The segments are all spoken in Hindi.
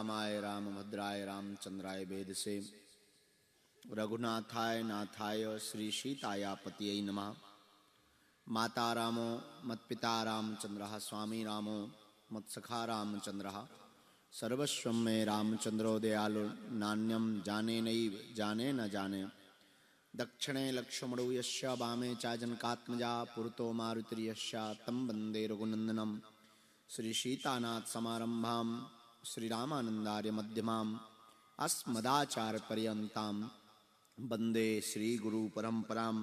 रामाय रामभद्राय रामचंद्राय वेदसे रघुनाथाय नाथाय श्री सीताय पतये नमः। माता रामो मत्पिता रामचंद्रः स्वामी रामो मत्सखा रामचंद्रः सर्वस्वं मे रामचंद्रो दयालु नान्यं जाने नैव जाने न जाने। दक्षिणे लक्ष्मणो यस्य वामे च जनकात्मजा पुरतो मारुतिर्यस्य तं वन्दे रघुनन्दनं। श्री सीतानाथ समारंभां श्रीरामानंदार्य मध्यमाम् अस्मदाचार्यपर्यन्तां वन्दे श्री गुरु परंपरां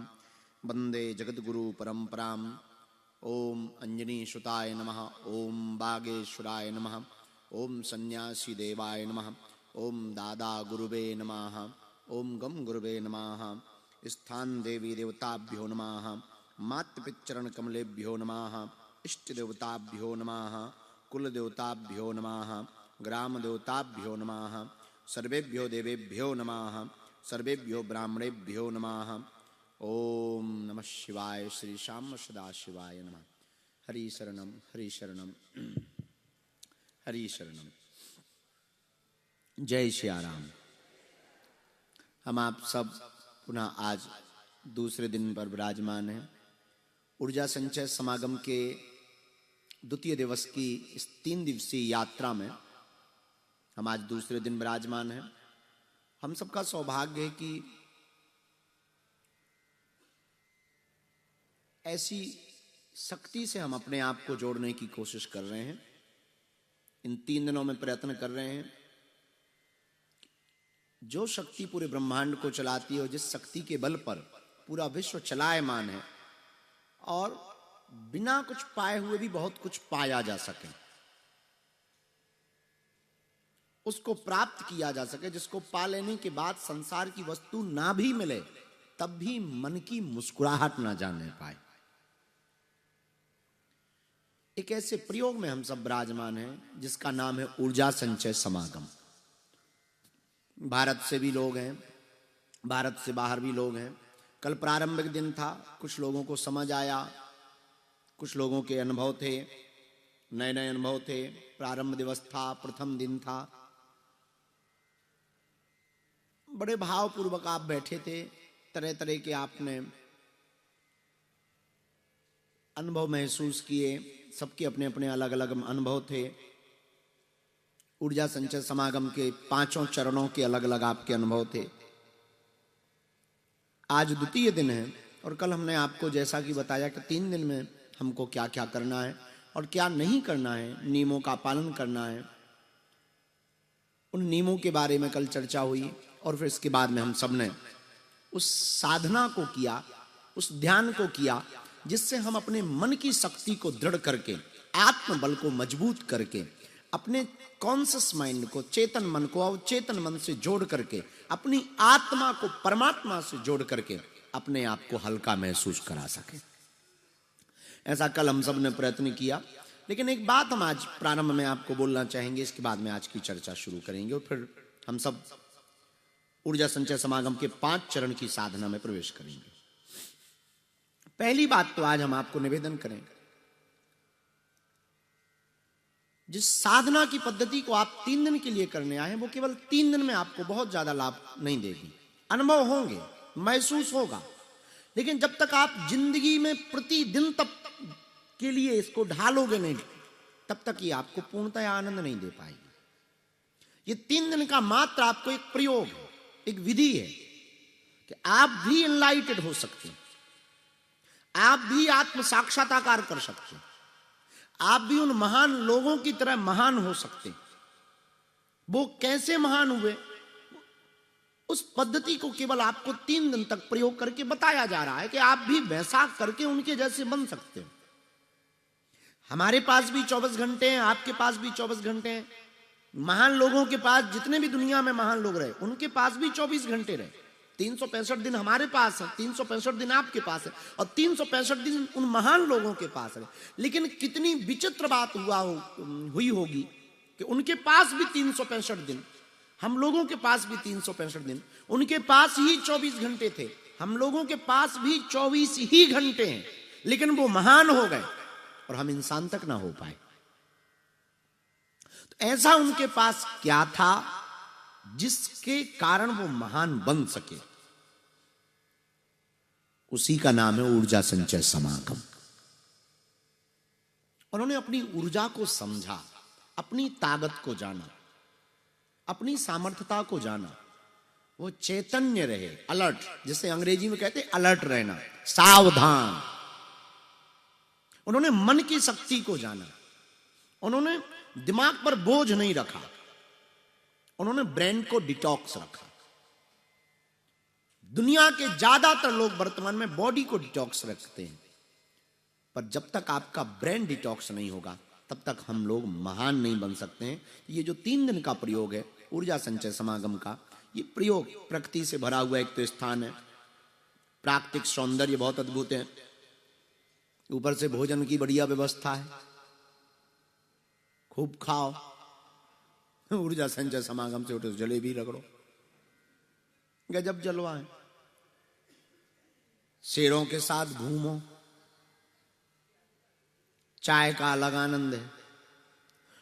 वन्दे जगद्गुरु परंपरां। ओम अंजनी सुताय नमः, ओम बागेश्वराय नमः, ओम सन्यासी देवाय नमः, ओम दादा गुरुवे नमः, ओम गम गुरुवे नमः। स्थान देवी देवताभ्यो नमः, मातृपितृचरण कमलेभ्यो नमः, इष्ट देवताभ्यो नमः, कुल देवताभ्यो नमः, ग्राम देवताभ्यो नमः। सर्वेभ्यो देवेभ्यो नमः, सर्वेभ्यो ब्राह्मणेभ्यो नमः। ओम नमः शिवाय। श्री श्याम सदा शिवाय नमः। हरि शरणम हरि शरणम हरि शरणम। जय श्री राम। हम आप सब पुनः आज दूसरे दिन पर विराजमान हैं। ऊर्जा संचय समागम के द्वितीय दिवस की इस 3 दिवसीय यात्रा में हम आज दूसरे दिन विराजमान हैं। हम सबका सौभाग्य है कि ऐसी शक्ति से हम अपने आप को जोड़ने की कोशिश कर रहे हैं। इन 3 दिनों में प्रयत्न कर रहे हैं। जो शक्ति पूरे ब्रह्मांड को चलाती है और जिस शक्ति के बल पर पूरा विश्व चलायमान है और बिना कुछ पाए हुए भी बहुत कुछ पाया जा सके, उसको प्राप्त किया जा सके, जिसको पा लेने के बाद संसार की वस्तु ना भी मिले तब भी मन की मुस्कुराहट ना जाने पाए, एक ऐसे प्रयोग में हम सब विराजमान हैं जिसका नाम है ऊर्जा संचय समागम। भारत से भी लोग हैं, भारत से बाहर भी लोग हैं। कल प्रारंभिक दिन था, कुछ लोगों को समझ आया, कुछ लोगों के अनुभव थे, नए नए अनुभव थे। प्रारंभ दिवस था, प्रथम दिन था। बड़े भावपूर्वक आप बैठे थे, तरह तरह के आपने अनुभव महसूस किए। सबके अपने अपने अलग अलग अनुभव थे। ऊर्जा संचय समागम के 5 चरणों के अलग अलग आपके अनुभव थे। आज द्वितीय दिन है और कल हमने आपको जैसा कि बताया कि 3 दिन में हमको क्या क्या करना है और क्या नहीं करना है, नियमों का पालन करना है। उन नियमों के बारे में कल चर्चा हुई और फिर इसके बाद में हम सब ने उस साधना को किया, उस ध्यान को किया जिससे हम अपने मन की शक्ति को दृढ़ करके, आत्मबल को मजबूत करके, अपने कॉन्शियस माइंड को, चेतन मन को अवचेतन मन से जोड़ करके, अपनी आत्मा को परमात्मा से जोड़ करके अपने आप को हल्का महसूस करा सके। ऐसा कल हम सब ने प्रयत्न किया। लेकिन एक बात हम आज प्रारंभ में आपको बोलना चाहेंगे, इसके बाद में आज की चर्चा शुरू करेंगे और फिर हम सब ऊर्जा संचय समागम के 5 चरण की साधना में प्रवेश करेंगे। पहली बात तो आज हम आपको निवेदन करेंगे, जिस साधना की पद्धति को आप 3 दिन के लिए करने आए हैं वो केवल 3 दिन में आपको बहुत ज्यादा लाभ नहीं देगी। अनुभव होंगे, महसूस होगा, लेकिन जब तक आप जिंदगी में प्रतिदिन तक के लिए इसको ढालोगे नहीं, तब तक ये आपको पूर्णतः आनंद नहीं दे पाएगी। ये 3 दिन का मात्र आपको एक प्रयोग है, एक विधि है कि आप भी एनलाइटेड हो सकते हैं, आप भी आत्म साक्षात्कार कर सकते हैं, आप भी उन महान लोगों की तरह महान हो सकते। वो कैसे महान हुए, उस पद्धति को केवल आपको 3 दिन तक प्रयोग करके बताया जा रहा है कि आप भी वैसा करके उनके जैसे बन सकते हो। हमारे पास भी 24 घंटे हैं, आपके पास भी 24 घंटे हैं। महान लोगों के पास, जितने भी दुनिया में महान लोग रहे, उनके पास भी 24 घंटे रहे। 365 दिन हमारे पास है, 365 दिन आपके पास है और 365 दिन उन महान लोगों के पास है। लेकिन कितनी विचित्र बात हुई होगी कि उनके पास भी 365 दिन, हम लोगों के पास भी 365 दिन। उनके पास ही 24 घंटे थे, हम लोगों के पास भी 24 ही घंटे हैं, लेकिन वो महान हो गए और हम इंसान तक ना हो पाए। तो ऐसा उनके पास क्या था जिसके कारण वो महान बन सके? उसी का नाम है ऊर्जा संचय समागम। उन्होंने अपनी ऊर्जा को समझा, अपनी ताकत को जाना, अपनी सामर्थ्यता को जाना। वो चैतन्य रहे, अलर्ट, जिसे अंग्रेजी में कहते हैं अलर्ट रहना, सावधान। उन्होंने मन की शक्ति को जाना, उन्होंने दिमाग पर बोझ नहीं रखा, उन्होंने ब्रेन को डिटॉक्स रखा। दुनिया के ज्यादातर लोग वर्तमान में बॉडी को डिटॉक्स रखते हैं, पर जब तक आपका ब्रेन डिटॉक्स नहीं होगा तब तक हम लोग महान नहीं बन सकते हैं। ये जो 3 दिन का प्रयोग है ऊर्जा संचय समागम का, ये प्रयोग प्रकृति से भरा हुआ एक तो स्थान है, प्राकृतिक सौंदर्य बहुत अद्भुत है, ऊपर से भोजन की बढ़िया व्यवस्था है, खूब खाओ, ऊर्जा संचय समागम से उठे जलेबी रगड़ो, गजब जलवा है, शेरों के साथ घूमो, चाय का अलग आनंद है,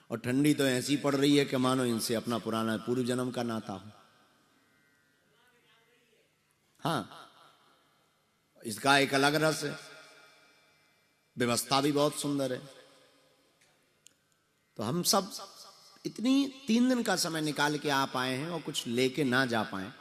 और ठंडी तो ऐसी पड़ रही है कि मानो इनसे अपना पुराना पूर्व जन्म का नाता हो। हाँ, इसका एक अलग रस है, व्यवस्था भी बहुत सुंदर है। तो हम सब इतनी 3 दिन का समय निकाल के आप आए हैं और कुछ लेके ना जा पाए,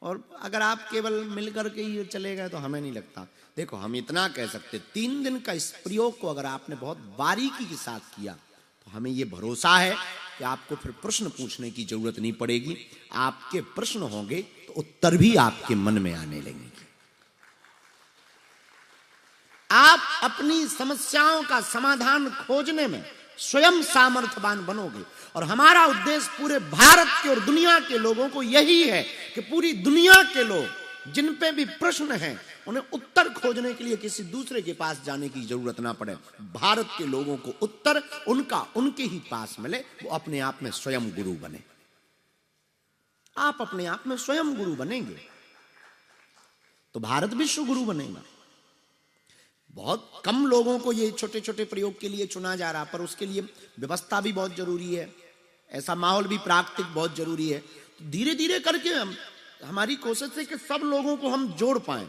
और अगर आप केवल मिलकर के ही चले गए तो हमें नहीं लगता। देखो, हम इतना कह सकते, 3 दिन का इस प्रयोग को अगर आपने बहुत बारीकी के साथ किया तो हमें यह भरोसा है कि आपको फिर प्रश्न पूछने की जरूरत नहीं पड़ेगी। आपके प्रश्न होंगे तो उत्तर भी आपके मन में आने लगेंगे। आप अपनी समस्याओं का समाधान खोजने में स्वयं सामर्थ्यवान बनोगे, और हमारा उद्देश्य पूरे भारत के और दुनिया के लोगों को यही है कि पूरी दुनिया के लोग जिन पे भी प्रश्न हैं उन्हें उत्तर खोजने के लिए किसी दूसरे के पास जाने की जरूरत ना पड़े। भारत के लोगों को उत्तर उनका उनके ही पास मिले, वो अपने आप में स्वयं गुरु बने। आप अपने आप में स्वयं गुरु बनेंगे तो भारत विश्व गुरु बनेगा। बहुत कम लोगों को ये छोटे छोटे प्रयोग के लिए चुना जा रहा, पर उसके लिए व्यवस्था भी बहुत जरूरी है, ऐसा माहौल भी प्राकृतिक बहुत जरूरी है। तो धीरे धीरे करके हमारी कोशिश है कि सब लोगों को हम जोड़ पाएं,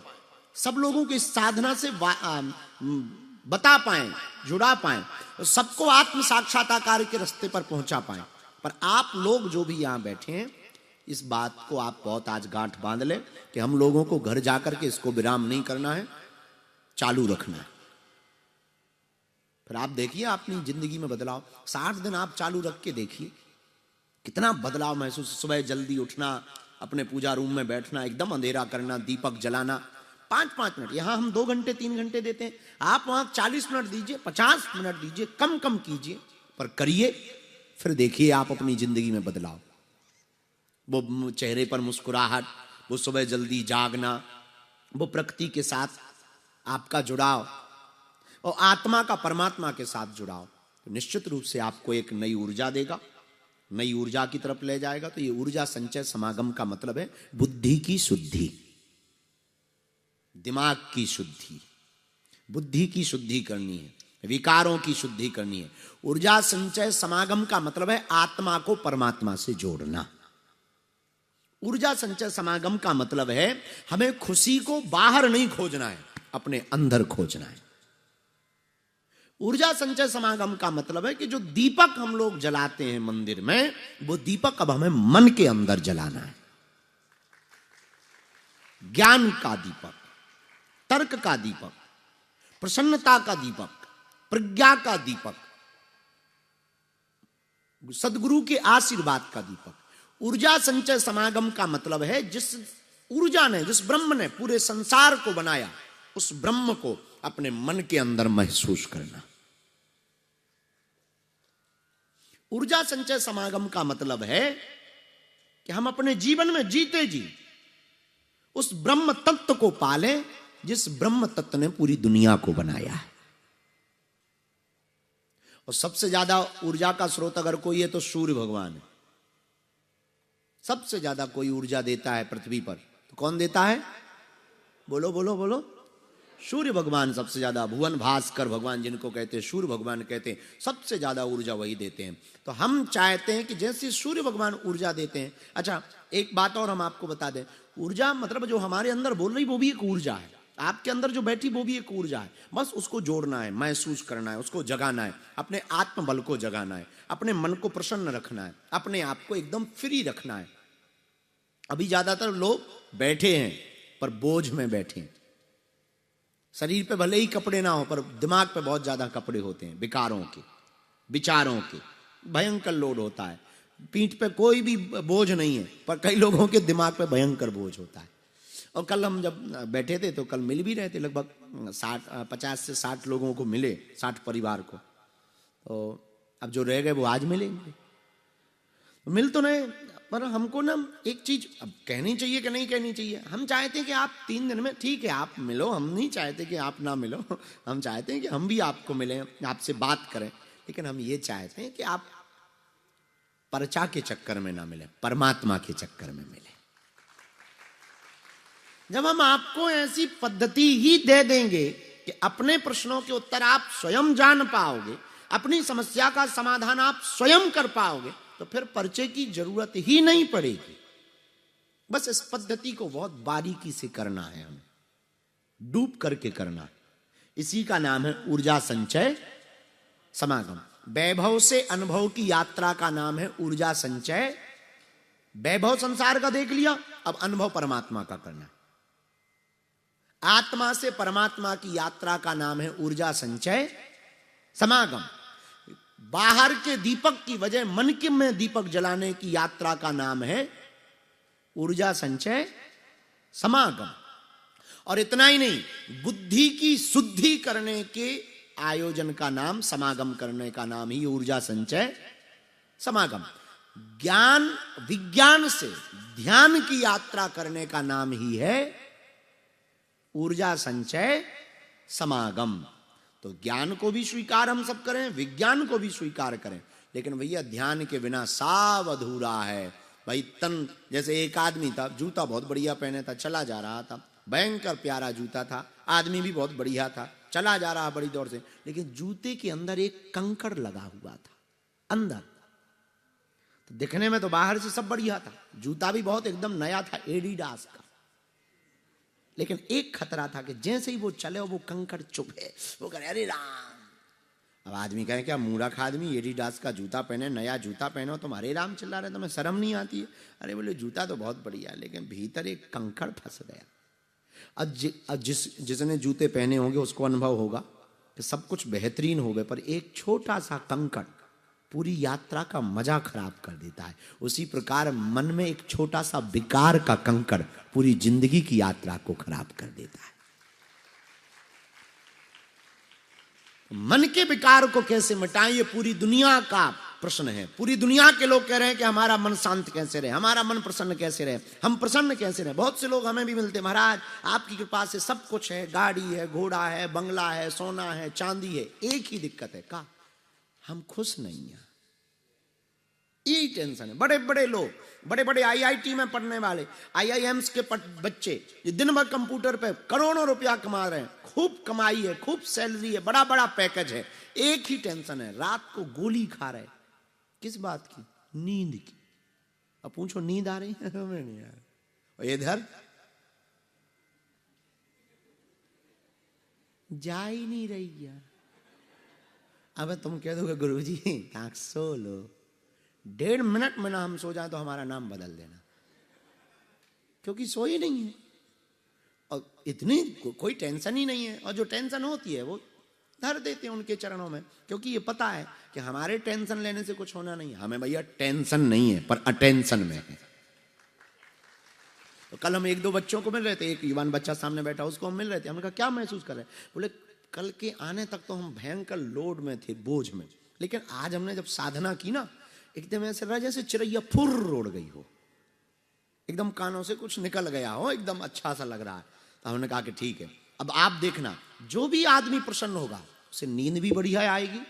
सब लोगों को इस साधना से बता पाएं, जुड़ा पाएं, और सबको आत्म साक्षात्कार के रास्ते पर पहुंचा पाएं। पर आप लोग जो भी यहां बैठे हैं, इस बात को आप बहुत आज गांठ बांध लें कि हम लोगों को घर जाकर के इसको विराम नहीं करना है, चालू रखना है। फिर आप देखिए अपनी जिंदगी में बदलाव। 60 दिन आप चालू रख के देखिए कितना बदलाव महसूस। सुबह जल्दी उठना, अपने पूजा रूम में बैठना, एकदम अंधेरा करना, दीपक जलाना, 5-5 मिनट। यहां हम 2 घंटे 3 घंटे देते हैं, आप वहां 40 मिनट दीजिए, 50 मिनट दीजिए, कम कम कीजिए, पर करिए। फिर देखिए आप अपनी जिंदगी में बदलाव, वो चेहरे पर मुस्कुराहट, वो सुबह जल्दी जागना, वो प्रकृति के साथ आपका जुड़ाव, और आत्मा का परमात्मा के साथ जुड़ाव, तो निश्चित रूप से आपको एक नई ऊर्जा देगा, नई ऊर्जा की तरफ ले जाएगा। तो ये ऊर्जा संचय समागम का मतलब है बुद्धि की शुद्धि, दिमाग की शुद्धि, बुद्धि की शुद्धि करनी है, विकारों की शुद्धि करनी है। ऊर्जा संचय समागम का मतलब है आत्मा को परमात्मा से जोड़ना। ऊर्जा संचय समागम का मतलब है हमें खुशी को बाहर नहीं खोजना है, अपने अंदर खोजना है। ऊर्जा संचय समागम का मतलब है कि जो दीपक हम लोग जलाते हैं मंदिर में, वो दीपक अब हमें मन के अंदर जलाना है। ज्ञान का दीपक, तर्क का दीपक, प्रसन्नता का दीपक, प्रज्ञा का दीपक, सदगुरु के आशीर्वाद का दीपक। ऊर्जा संचय समागम का मतलब है जिस ऊर्जा ने, जिस ब्रह्म ने पूरे संसार को बनाया, उस ब्रह्म को अपने मन के अंदर महसूस करना। ऊर्जा संचय समागम का मतलब है कि हम अपने जीवन में जीते जी उस ब्रह्म तत्व को पालें जिस ब्रह्म तत्व ने पूरी दुनिया को बनाया है। और सबसे ज्यादा ऊर्जा का स्रोत अगर कोई है तो सूर्य भगवान है। सबसे ज्यादा कोई ऊर्जा देता है पृथ्वी पर तो कौन देता है? बोलो बोलो बोलो। सूर्य भगवान सबसे ज्यादा, भुवन भास्कर भगवान जिनको कहते हैं, सूर्य भगवान कहते हैं, सबसे ज्यादा ऊर्जा वही देते हैं। तो हम चाहते हैं कि जैसे सूर्य भगवान ऊर्जा देते हैं। अच्छा, एक बात और हम आपको बता दें, ऊर्जा मतलब जो हमारे अंदर बोल रही वो भी एक ऊर्जा है, आपके अंदर जो बैठी वो भी एक ऊर्जा है। बस उसको जोड़ना है, महसूस करना है, उसको जगाना है, अपने आत्मबल को जगाना है, अपने मन को प्रसन्न रखना है, अपने आप को एकदम फ्री रखना है। अभी ज्यादातर लोग बैठे हैं पर बोझ में बैठे हैं। शरीर पे भले ही कपड़े ना हो पर दिमाग पे बहुत ज्यादा कपड़े होते हैं, विकारों के, विचारों के, भयंकर लोड होता है। पीठ पे कोई भी बोझ नहीं है पर कई लोगों के दिमाग पे भयंकर बोझ होता है। और कल हम जब बैठे थे तो कल मिल भी रहे थे, लगभग 50 से 60 लोगों को मिले, 60 परिवार को। तो अब जो रह गए वो आज मिलेंगे। मिल तो नहीं, पर हमको ना एक चीज अब कहनी चाहिए कि नहीं कहनी चाहिए। हम चाहते हैं कि आप 3 दिन में, ठीक है आप मिलो, हम नहीं चाहते कि आप ना मिलो, हम चाहते हैं कि हम भी आपको मिलें, आपसे बात करें। लेकिन हम ये चाहते हैं कि आप पर्चा के चक्कर में ना मिले, परमात्मा के चक्कर में मिले। जब हम आपको ऐसी पद्धति ही दे देंगे कि अपने प्रश्नों के उत्तर आप स्वयं जान पाओगे, अपनी समस्या का समाधान आप स्वयं कर पाओगे, तो फिर पर्चे की जरूरत ही नहीं पड़ेगी। बस इस पद्धति को बहुत बारीकी से करना है, हमें डूब करके करना है। इसी का नाम है ऊर्जा संचय समागम। वैभव से अनुभव की यात्रा का नाम है ऊर्जा संचय। वैभव संसार का देख लिया, अब अनुभव परमात्मा का करना है। आत्मा से परमात्मा की यात्रा का नाम है ऊर्जा संचय समागम। बाहर के दीपक की वजह मन के में दीपक जलाने की यात्रा का नाम है ऊर्जा संचय समागम। और इतना ही नहीं, बुद्धि की शुद्धि करने के आयोजन का नाम, समागम करने का नाम ही ऊर्जा संचय समागम। ज्ञान विज्ञान से ध्यान की यात्रा करने का नाम ही है ऊर्जा संचय समागम। तो ज्ञान को भी स्वीकार हम सब करें, विज्ञान को भी स्वीकार करें, लेकिन भैया ध्यान के बिना सब अधूरा है। भाई तन, जैसे एक आदमी था, जूता बहुत बढ़िया पहने था, चला जा रहा था, भयंकर प्यारा जूता था, आदमी भी बहुत बढ़िया था, चला जा रहा बड़ी दौड़ से, लेकिन जूते के अंदर एक कंकड़ लगा हुआ था अंदर। तो दिखने में तो बाहर से सब बढ़िया था, जूता भी बहुत एकदम नया था, एडिडास का, लेकिन एक खतरा था कि जैसे ही वो चले वो कंकड़ चुभे, वो करे अरे राम। अब आदमी कहे क्या मूर्ख आदमी, एडिडास का जूता पहने, नया जूता पहनो, तुम हरे राम चिल्ला रहे, तुम्हें शर्म नहीं आती है? अरे बोले जूता तो बहुत बढ़िया, लेकिन भीतर एक कंकड़ फंस गया। अब जिसने जूते पहने होंगे उसको अनुभव होगा कि सब कुछ बेहतरीन हो गए, पर एक छोटा सा कंकड़ पूरी यात्रा का मजा खराब कर देता है। उसी प्रकार मन में एक छोटा सा विकार का कंकड़ पूरी जिंदगी की यात्रा को खराब कर देता है। मन के विकार को कैसे मिटाएं, ये पूरी दुनिया का प्रश्न है। पूरी दुनिया के लोग कह रहे हैं कि हमारा मन शांत कैसे रहे, हमारा मन प्रसन्न कैसे रहे, हम प्रसन्न कैसे रहे। बहुत से लोग हमें भी मिलते, महाराज आपकी कृपा से सब कुछ है, गाड़ी है, घोड़ा है, बंगला है, सोना है, चांदी है, एक ही दिक्कत है, का हम खुश नहीं हैं। यही टेंशन है। बड़े बड़े लोग, बड़े बड़े आईआईटी में पढ़ने वाले, आईआईएम्स के बच्चे ये दिन भर कंप्यूटर पे करोड़ों रुपया कमा रहे हैं, खूब कमाई है, खूब सैलरी है, बड़ा बड़ा पैकेज है, एक ही टेंशन है, रात को गोली खा रहे। किस बात की? नींद की। अब पूछो नींद आ रही है? हमें नहीं आ रही। और इधर जा ही नहीं रही यार। अब तुम कह दोगे गुरुजी आंख सो लो, 1.5 मिनट में ना हम सो जाए तो हमारा नाम बदल देना, क्योंकि सो ही नहीं है और इतनी कोई टेंशन ही नहीं है। और जो टेंशन होती है वो धर देते हैं उनके चरणों में, क्योंकि ये पता है कि हमारे टेंशन लेने से कुछ होना नहीं है। हमें भैया टेंशन नहीं है पर अटेंशन में है। तो कल हम 1-2 बच्चों को मिल रहे थे, एक युवान बच्चा सामने बैठा, उसको हम मिल रहे थे। हमने कहा क्या महसूस कर रहे हैं? बोले कल के आने तक तो हम भयंकर लोड में थे, बोझ में, लेकिन आज हमने जब साधना की ना, एकदम ऐसे रहा जैसे चिड़ैया फुर उड़ गई हो, एकदम कानों से कुछ निकल गया हो, एकदम अच्छा सा लग रहा है। तो हमने कहा कि ठीक है, अब आप देखना, जो भी आदमी प्रसन्न होगा उसे नींद भी बढ़िया आएगी,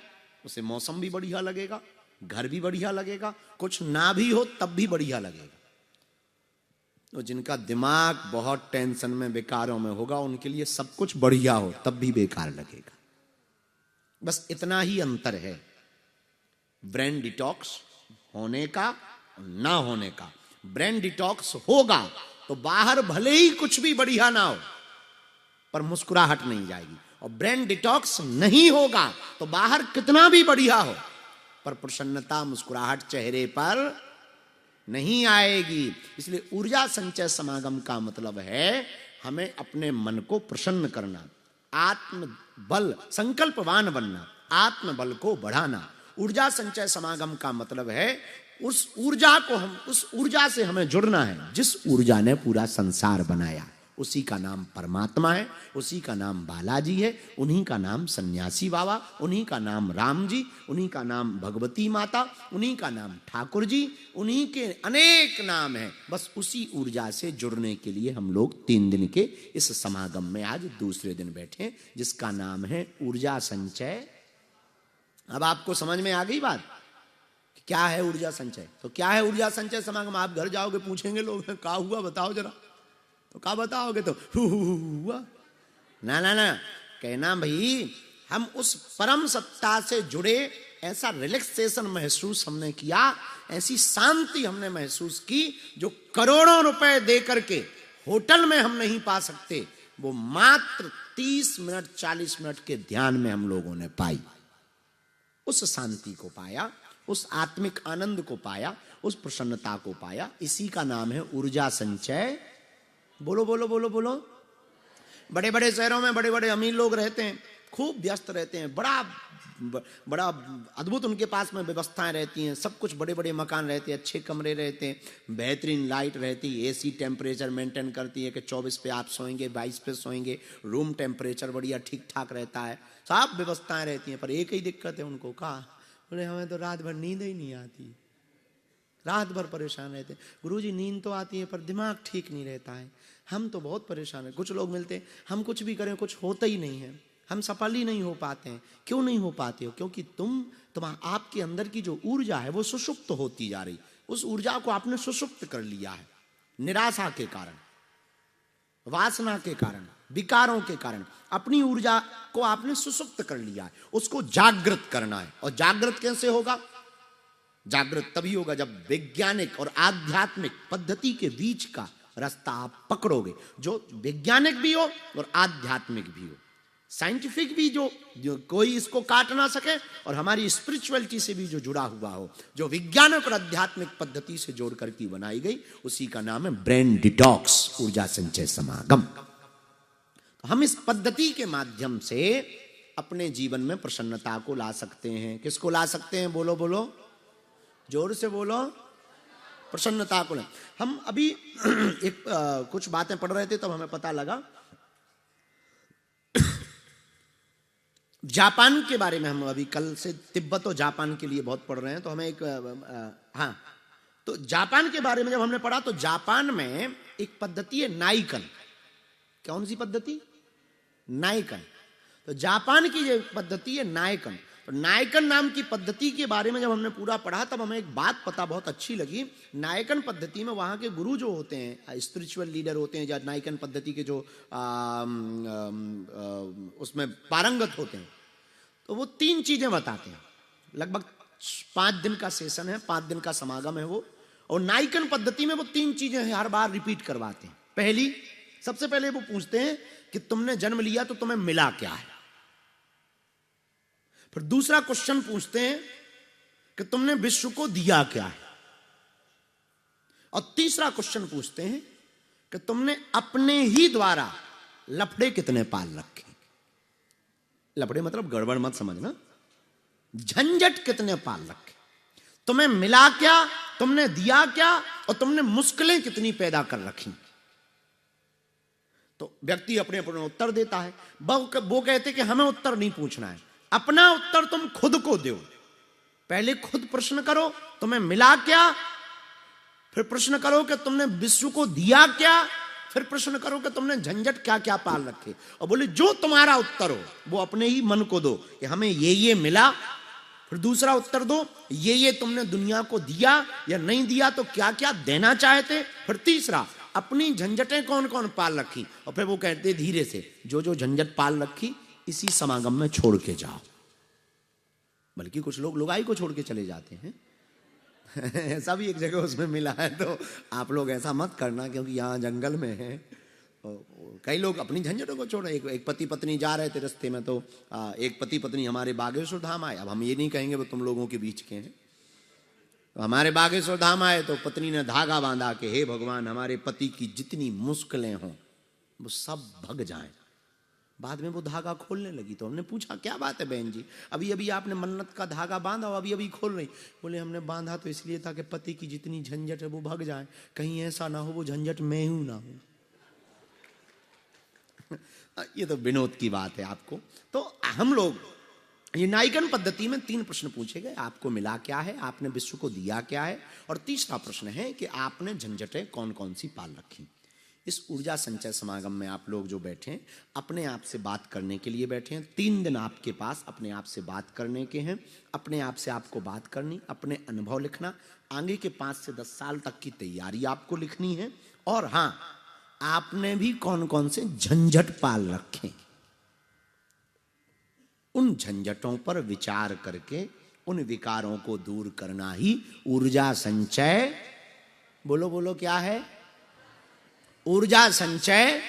उसे मौसम भी बढ़िया लगेगा, घर भी बढ़िया लगेगा, कुछ ना भी हो तब भी बढ़िया लगेगा। तो जिनका दिमाग बहुत टेंशन में, विकारों में होगा, उनके लिए सब कुछ बढ़िया हो तब भी बेकार लगेगा। बस इतना ही अंतर है ब्रेन डिटॉक्स होने का और ना होने का। ब्रेन डिटॉक्स होगा तो बाहर भले ही कुछ भी बढ़िया ना हो पर मुस्कुराहट नहीं जाएगी, और ब्रेन डिटॉक्स नहीं होगा तो बाहर कितना भी बढ़िया हो पर प्रसन्नता, मुस्कुराहट चेहरे पर नहीं आएगी। इसलिए ऊर्जा संचय समागम का मतलब है हमें अपने मन को प्रसन्न करना, आत्मबल, संकल्पवान बनना, आत्मबल को बढ़ाना। ऊर्जा संचय समागम का मतलब है उस ऊर्जा को उस ऊर्जा से हमें जुड़ना है जिस ऊर्जा ने पूरा संसार बनाया। उसी का नाम परमात्मा है, उसी का नाम बालाजी है, उन्हीं का नाम सन्यासी बाबा, उन्हीं का नाम राम जी, उन्हीं का नाम भगवती माता, उन्हीं का नाम ठाकुर जी, उन्हीं के अनेक नाम हैं। बस उसी ऊर्जा से जुड़ने के लिए हम लोग 3 दिन के इस समागम में आज दूसरे दिन बैठे, जिसका नाम है ऊर्जा संचय। अब आपको समझ में आ गई बात क्या है ऊर्जा संचय? तो क्या है ऊर्जा संचय समागम? आप घर जाओगे पूछेंगे लोग क्या हुआ बताओ जरा, तो क्या बताओगे? तो हुआ ना ना ना कहना भाई हम उस परम सत्ता से जुड़े, ऐसा रिलैक्सेशन महसूस हमने किया, ऐसी शांति हमने महसूस की जो करोड़ों रुपए दे करके होटल में हम नहीं पा सकते, वो मात्र 30 मिनट 40 मिनट के ध्यान में हम लोगों ने पाई। उस शांति को पाया, उस आत्मिक आनंद को पाया, उस प्रसन्नता को पाया। इसी का नाम है ऊर्जा संचय। बोलो बोलो बोलो बोलो। बड़े बड़े शहरों में बड़े बड़े अमीर लोग रहते हैं, खूब व्यस्त रहते हैं, बड़ा अद्भुत उनके पास में व्यवस्थाएं रहती हैं, सब कुछ, बड़े बड़े मकान रहते हैं, अच्छे कमरे रहते हैं, बेहतरीन लाइट रहती है, एसी टेम्परेचर मेंटेन करती है कि 24 पे आप सोएंगे, 22 पे सोएंगे, रूम टेम्परेचर बढ़िया ठीक ठाक रहता है, सब व्यवस्थाएं रहती हैं। पर एक ही दिक्कत है उनको, कहा बोले हमें तो रात भर नींद ही नहीं आती, रात भर परेशान रहते हैं। गुरुजी नींद तो आती है पर दिमाग ठीक नहीं रहता है, हम तो बहुत परेशान हैं। कुछ लोग मिलते हैं, हम कुछ भी करें कुछ होता ही नहीं है, हम सफल ही नहीं हो पाते हैं। क्यों नहीं हो पाते हो? क्योंकि आपके अंदर की जो ऊर्जा है वो सुषुप्त होती जा रही, उस ऊर्जा को आपने सुषुप्त कर लिया है। निराशा के कारण, वासना के कारण, विकारों के कारण अपनी ऊर्जा को आपने सुषुप्त कर लिया है, उसको जागृत करना है। और जागृत कैसे होगा? जागृत तभी होगा जब वैज्ञानिक और आध्यात्मिक पद्धति के बीच का रास्ता आप पकड़ोगे, जो वैज्ञानिक भी हो और आध्यात्मिक भी हो, साइंटिफिक भी, जो कोई इसको काट ना सके, और हमारी स्पिरिचुअलिटी से भी जो जुड़ा हुआ हो, जो विज्ञानिक और आध्यात्मिक पद्धति से जोड़ करके बनाई गई, उसी का नाम है ब्रेन डिटॉक्स, ऊर्जा संचय समागम। तो हम इस पद्धति के माध्यम से अपने जीवन में प्रसन्नता को ला सकते हैं। किसको ला सकते हैं? बोलो बोलो, जोर से बोलो। प्रसन्नता को। हम अभी कुछ बातें पढ़ रहे थे तब हमें पता लगा, जापान के बारे में हम अभी कल से तिब्बत और जापान के लिए बहुत पढ़ रहे हैं, तो हमें हाँ, तो जापान के बारे में जब हमने पढ़ा तो जापान में एक पद्धति है नाइकन। कौन सी पद्धति? नाइकन। तो जापान की जो पद्धति है नाइकन, तो नायकन नाम की पद्धति के बारे में जब हमने पूरा पढ़ा तब हमें एक बात पता बहुत अच्छी लगी। नायकन पद्धति में वहाँ के गुरु जो होते हैं, स्पिरिचुअल लीडर होते हैं, जो नायकन पद्धति के जो उसमें पारंगत होते हैं, तो वो 3 चीजें बताते हैं। लगभग 5 दिन का सेशन है, 5 दिन का समागम है वो, और नायकन पद्धति में वो 3 चीजें हर बार रिपीट करवाते हैं। पहली, सबसे पहले वो पूछते हैं कि तुमने जन्म लिया तो तुम्हें मिला क्या है। फिर दूसरा क्वेश्चन पूछते हैं कि तुमने विश्व को दिया क्या है। और तीसरा क्वेश्चन पूछते हैं कि तुमने अपने ही द्वारा लफड़े कितने पाल रखे। लफड़े मतलब गड़बड़ मत समझना, झंझट कितने पाल रखे। तुम्हें मिला क्या, तुमने दिया क्या, और तुमने मुश्किलें कितनी पैदा कर रखी। तो व्यक्ति अपने अपने उत्तर देता है। वो कहते कि हमें उत्तर नहीं पूछना है, अपना उत्तर तुम खुद को दो। पहले खुद प्रश्न करो तुम्हें मिला क्या, फिर प्रश्न करो कि तुमने विश्व को दिया क्या, फिर प्रश्न करो कि तुमने झंझट क्या क्या पाल रखे। और बोले जो तुम्हारा उत्तर हो वो अपने ही मन को दो कि हमें ये मिला। फिर दूसरा उत्तर दो, ये तुमने दुनिया को दिया या नहीं दिया, तो क्या क्या देना चाहते। फिर तीसरा, अपनी झंझटें कौन कौन पाल रखी, और फिर वो कहते धीरे से, जो जो झंझट पाल रखी इसी समागम में छोड़ के जाओ। बल्कि कुछ लोग लुगाई को छोड़ के चले जाते हैं ऐसा भी एक जगह उसमें मिला है, तो आप लोग ऐसा मत करना, क्योंकि यहाँ जंगल में है। कई लोग अपनी झंझटों को छोड़, एक पति पत्नी जा रहे थे रास्ते में, तो एक पति पत्नी हमारे बागेश्वर धाम आए। अब हम ये नहीं कहेंगे वो तुम लोगों के बीच के हैं। तो हमारे बागेश्वर धाम आए तो पत्नी ने धागा बांधा कि हे भगवान, हमारे पति की जितनी मुश्किलें हों वो सब भग जाएं। बाद में वो धागा खोलने लगी, तो हमने पूछा क्या बात है बहन जी, अभी अभी आपने मन्नत का धागा बांधा और अभी अभी खोल रही। बोले हमने बांधा तो इसलिए था कि पति की जितनी झंझट है वो भग जाए, कहीं ऐसा ना हो वो झंझट मैं हूं ना हूं ये तो विनोद की बात है आपको। तो हम लोग ये नाइकन पद्धति में 3 प्रश्न पूछे गए, आपको मिला क्या है, आपने विश्व को दिया क्या है, और तीसरा प्रश्न है कि आपने झंझटें कौन कौन सी पाल रखी। इस ऊर्जा संचय समागम में आप लोग जो बैठे हैं, अपने आप से बात करने के लिए बैठे हैं। 3 दिन आपके पास अपने आप से बात करने के हैं। अपने आप से आपको बात करनी, अपने अनुभव लिखना, आगे के 5 से 10 साल तक की तैयारी आपको लिखनी है। और हाँ, आपने भी कौन कौन से झंझट पाल रखे, उन झंझटों पर विचार करके उन विकारों को दूर करना ही ऊर्जा संचय, बोलो बोलो क्या है, ऊर्जा संचय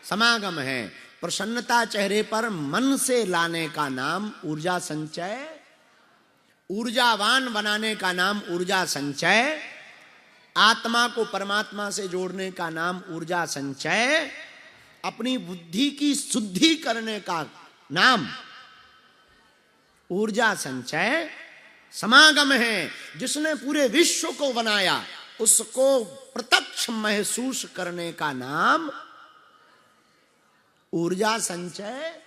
समागम है। प्रसन्नता चेहरे पर मन से लाने का नाम ऊर्जा संचय, ऊर्जावान बनाने का नाम ऊर्जा संचय, आत्मा को परमात्मा से जोड़ने का नाम ऊर्जा संचय, अपनी बुद्धि की शुद्धि करने का नाम ऊर्जा संचय समागम है। जिसने पूरे विश्व को बनाया उसको प्रत्यक्ष महसूस करने का नाम ऊर्जा संचय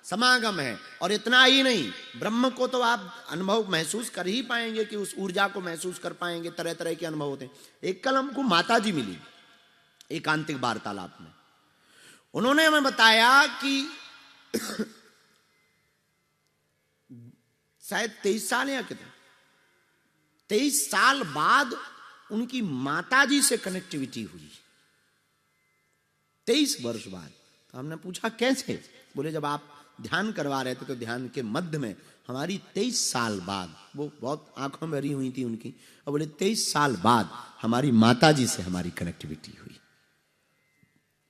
समागम है। और इतना ही नहीं, ब्रह्म को तो आप अनुभव महसूस कर ही पाएंगे कि उस ऊर्जा को महसूस कर पाएंगे, तरह तरह के अनुभव होते हैं। एक कल हमको माता जी मिली एकांतिक वार्तालाप में, उन्होंने हमें बताया कि शायद 23 साल या कितना 23 साल बाद उनकी माताजी से कनेक्टिविटी हुई, 23 वर्ष बाद। तो हमने पूछा कैसे, बोले जब आप ध्यान करवा रहे थे तो ध्यान के मध्य में हमारी 23 साल बाद, वो बहुत आंखों में भरी हुई थी उनकी, और बोले 23 साल बाद हमारी माताजी से हमारी कनेक्टिविटी हुई।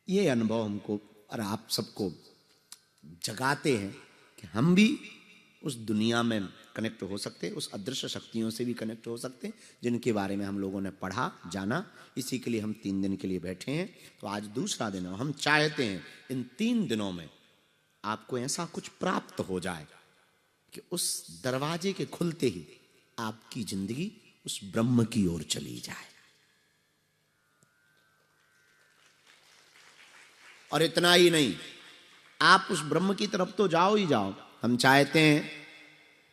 ये अनुभव हमको और आप सबको जगाते हैं कि हम भी उस दुनिया में कनेक्ट हो सकते, उस अदृश्य शक्तियों से भी कनेक्ट हो सकते, जिनके बारे में हम लोगों ने पढ़ा जाना। इसी के लिए हम 3 दिन के लिए बैठे हैं। तो आज दूसरा दिन है। हम चाहते हैं इन 3 दिनों में आपको ऐसा कुछ प्राप्त हो जाए कि उस दरवाजे के खुलते ही आपकी जिंदगी उस ब्रह्म की ओर चली जाए। और इतना ही नहीं, आप उस ब्रह्म की तरफ तो जाओ ही जाओ, हम चाहते हैं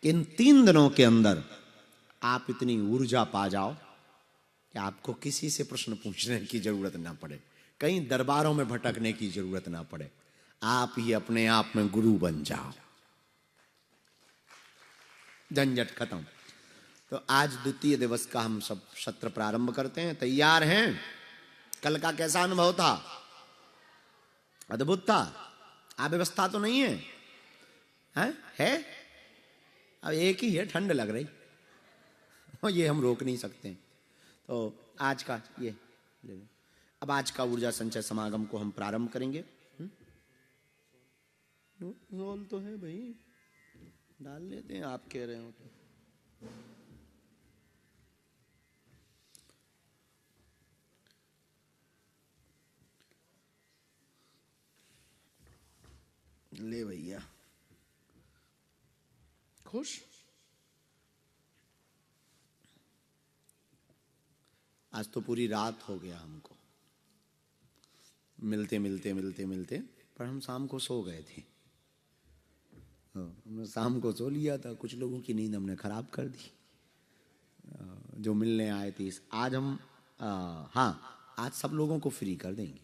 कि इन 3 दिनों के अंदर आप इतनी ऊर्जा पा जाओ कि आपको किसी से प्रश्न पूछने की जरूरत ना पड़े, कहीं दरबारों में भटकने की जरूरत ना पड़े, आप ही अपने आप में गुरु बन जाओ, झंझट खत्म। तो आज द्वितीय दिवस का हम सब सत्र प्रारंभ करते हैं। तैयार हैं? कल का कैसा अनुभव था? अद्भुत था। अव्यवस्था तो नहीं है? है? अब एक ही है, ठंड लग रही, ये हम रोक नहीं सकते। तो आज का ये ले लो। अब आज का ऊर्जा संचय समागम को हम प्रारंभ करेंगे। रोल तो है भाई, डाल लेते हैं, आप कह रहे हो तो। ले भैया, खुश? आज तो पूरी रात हो गया हमको मिलते मिलते मिलते मिलते, पर हम शाम को सो गए थे। हमने शाम को सो लिया था, कुछ लोगों की नींद हमने खराब कर दी जो मिलने आए थे। आज हम हाँ, आज सब लोगों को फ्री कर देंगे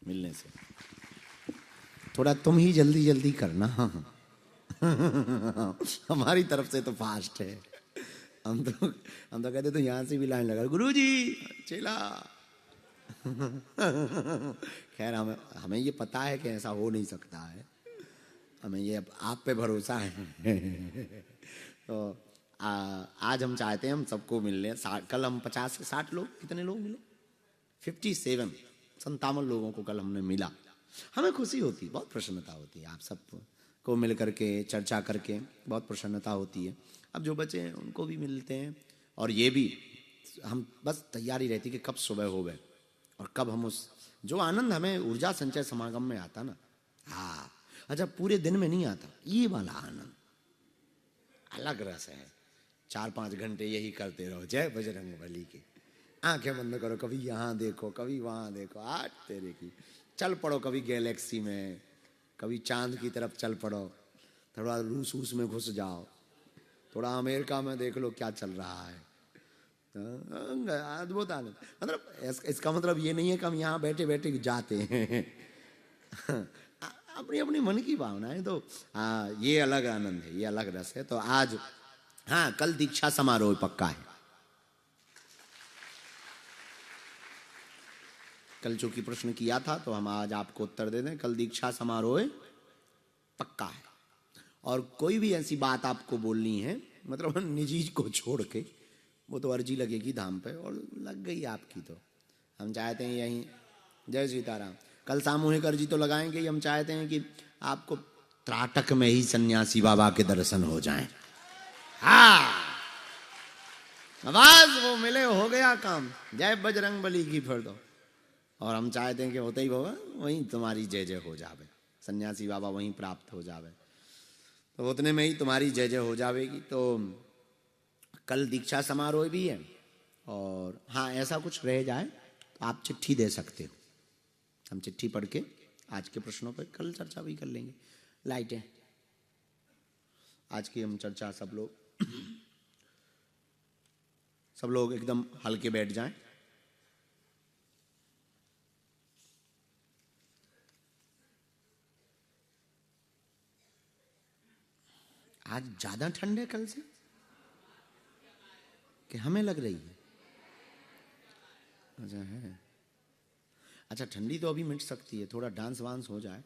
मिलने से। थोड़ा तुम ही जल्दी जल्दी करना हमारी तरफ से तो फास्ट है, हम तो कहते तो यहाँ से भी लाइन लगा, गुरुजी चेला। खैर हमें ये पता है कि ऐसा हो नहीं सकता है, हमें ये आप पे भरोसा है। तो आज हम चाहते हैं हम सबको मिल लें। कल हम 50 से 60 लोग, कितने लोग मिले? 57 लोगों को कल हमने मिला। हमें खुशी होती, बहुत प्रसन्नता होती है आप सब को मिल करके चर्चा करके, बहुत प्रसन्नता होती है। अब जो बचे हैं उनको भी मिलते हैं, और ये भी हम बस तैयारी रहती कि कब सुबह हो गए और कब हम उस जो आनंद हमें ऊर्जा संचय समागम में आता ना, हाँ अच्छा पूरे दिन में नहीं आता, ये वाला आनंद अलग रस है। 4-5 घंटे यही करते रहो, जय बजरंग बली की। आंखें बंद करो, कभी यहाँ देखो कभी वहां देखो, आज तेरे की चल पड़ो, कभी गैलेक्सी में कभी चांद की तरफ चल पड़ो, थोड़ा रूस रूस में घुस जाओ, थोड़ा अमेरिका में देख लो क्या चल रहा है। अद्भुत आनंद। मतलब इसका मतलब ये नहीं है कि हम यहाँ बैठे बैठे जाते हैं। अपनी अपनी मन की भावना है, तो ये अलग आनंद है, ये अलग रस है। तो आज हाँ, कल दीक्षा समारोह पक्का है। कल चूंकि प्रश्न किया था तो हम आज आपको उत्तर दे दें, कल दीक्षा समारोह पक्का है। और कोई भी ऐसी बात आपको बोलनी है, मतलब निजी को छोड़ के, वो तो अर्जी लगेगी धाम पे, और लग गई आपकी तो हम चाहते हैं यहीं। जय सीताराम। कल सामूहिक अर्जी तो लगाएंगे ही, हम चाहते हैं कि आपको त्राटक में ही सन्यासी बाबा के दर्शन हो जाएं। हाँ, आवाज वो मिले, हो गया काम। जय बजरंग बली की फिर दो। और हम चाहते हैं कि होते ही होगा, वहीं तुम्हारी जय जय हो जावे, सन्यासी बाबा वहीं प्राप्त हो जावे, तो उतने में ही तुम्हारी जय जय हो जावेगी। तो कल दीक्षा समारोह भी है। और हाँ, ऐसा कुछ रह जाए तो आप चिट्ठी दे सकते हो, हम चिट्ठी पढ़ के आज के प्रश्नों पर कल चर्चा भी कर लेंगे। लाइटें आज की हम चर्चा, सब लोग एकदम हल्के बैठ जाएं। आज ज्यादा ठंड है कल से कि हमें लग रही है? अच्छा है, अच्छा ठंडी तो अभी मिट सकती है, थोड़ा डांस वांस हो जाए।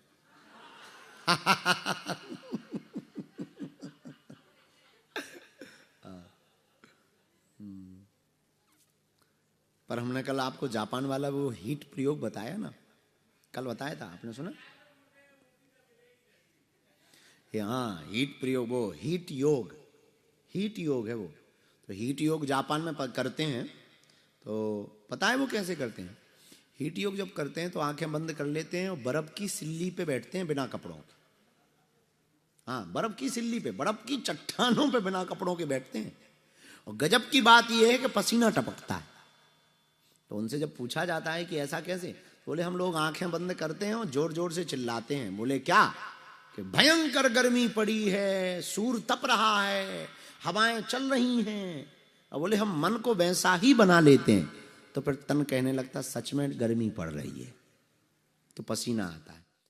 पर हमने कल आपको जापान वाला वो हीट प्रयोग बताया ना, कल बताया था, आपने सुना? हाँ, हीट प्रयोग, वो हीट योग है वो। तो हीट योग जापान में करते हैं। तो पता है वो कैसे करते हैं? हीट योग जब करते हैं तो आंखें बंद कर लेते हैं और बर्फ की सिल्ली पे बैठते हैं बिना कपड़ों के। हाँ, बर्फ की सिल्ली पे, बर्फ की चट्टानों पे बिना कपड़ों के बैठते हैं। और गजब की बात यह है कि पसीना टपकता है। तो उनसे जब पूछा जाता है कि ऐसा कैसे, बोले हम लोग आंखें बंद करते हैं और जोर जोर से चिल्लाते हैं। बोले क्या? कि भयंकर गर्मी पड़ी है, सूर्य तप रहा है, हवाएं चल रही हैं। और बोले हम मन को वैसा ही बना लेते हैं, तो फिर तन कहने लगता सच में गर्मी पड़ रही है, तो पसीना आता है।